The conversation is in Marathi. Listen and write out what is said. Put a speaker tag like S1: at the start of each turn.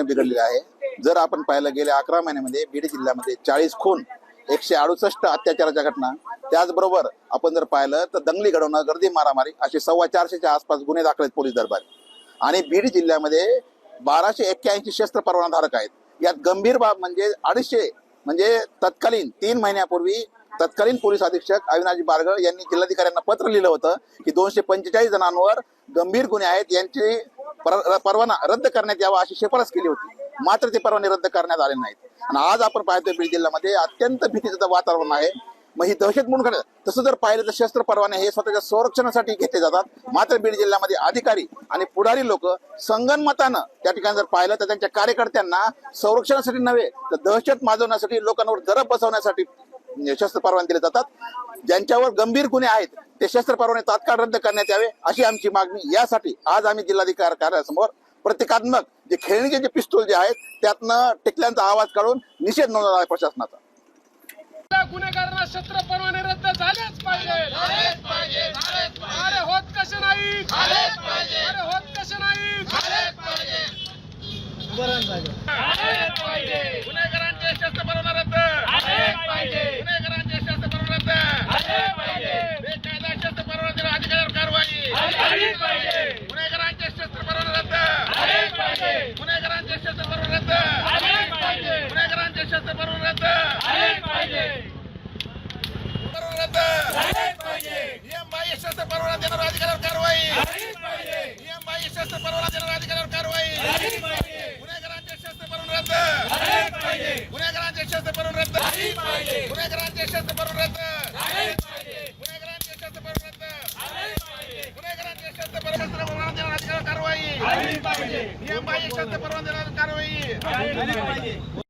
S1: बिघडलेली आहे। जर आपण पाहिलं गेल्या 11 महिन्यामध्ये बीड जिल्ह्यामध्ये 40 खून, 168 अत्याचाराच्या घटना, त्याचबरोबर आपण जर पाहिलं तर दंगली घडवणं, गर्दी मारामारी असे 450च्या आसपास गुन्हे दाखल आहेत पोलीस दरबारी। आणि बीड जिल्ह्यामध्ये 1281 शस्त्र परवानाधारक आहेत। यात गंभीर बाब म्हणजे 250 म्हणजे तत्कालीन 3 महिन्यापूर्वी तत्कालीन पोलीस अधीक्षक अविनाश बारगळ यांनी जिल्हाधिकाऱ्यांना पत्र लिहिलं होतं की 245 जणांवर गंभीर गुन्हे आहेत, यांची परवाना रद्द करण्यात यावा अशी शिफारस केली होती। मात्र ते परवाने रद्द करण्यात आले नाहीत। आणि आज आपण पाहतोय बीड जिल्ह्यामध्ये अत्यंत भीतीचं वातावरण आहे। मग ही दहशत म्हणून खरं तसं जर पाहिलं तर शस्त्र परवाने हे स्वतःच्या संरक्षणासाठी घेतले जातात। मात्र बीड जिल्ह्यामध्ये अधिकारी आणि पुढारी लोक संगनमतानं त्या ठिकाणी जर पाहिलं तर त्यांच्या कार्यकर्त्यांना संरक्षणासाठी नव्हे तर दहशत माजवण्यासाठी, लोकांवर दरब बसवण्यासाठी शस्त्र परवाने दिले जातात। ज्यांच्यावर गंभीर गुन्हे आहेत ते शस्त्र परवाने तात्काळ रद्द करण्यात यावे अशी आमची मागणी। यासाठी आज आम्ही जिल्हाधिकारी कार्यालयासमोर प्रतिकात्मक जे खेळणीचे जे पिस्तूल जे आहेत त्यातनं टिकल्यांचा आवाज काढून निषेध नोंदवला आहे प्रशासनाचा।
S2: गुन्हेगारांना शस्त्र परवाने रद्द झालेच पाहिजे। अरे होत कसे नाही, अरे होत कसे नाही, गुन्हेगारांचे शस्त्र परवाना रद्द, गुन्हेगारांचे शस्त्र परवाना रद्द, बेकायदा शस्त्र परवाना देणाऱ्या अधिकाऱ्यावर कारवाई, गुन्हेगारांचे शस्त्र परवाना रद्द, गुन्हेगारांचे शस्त्र परवाना रद्द, गुन्हेगारांचे शस्त्र परवाना रद्द, नियम बाह्य शस्त्र परवाना देणाऱ्या अधिकाऱ्यावर कारवाई, नियम बाह्य शस्त्र परवाना देणाऱ्या अधिकाऱ्यावर कारवाई, गुन्हेगारांचे शस्त्र परवाना रद्द, गुन्हेगारांचे शस्त्र परवाना रद्द, गुन्हेगारांचे शस्त्र परवाना रद्द, गुन्हेगारांचे शस्त्र परवाना रद्द, गुन्हेगारांचे शस्त्र परवाना देणाऱ्या अधिकाऱ्यावर कारवाई, नियम बाह्य शस्त्र परवाना देणाऱ्यावर कारवाई।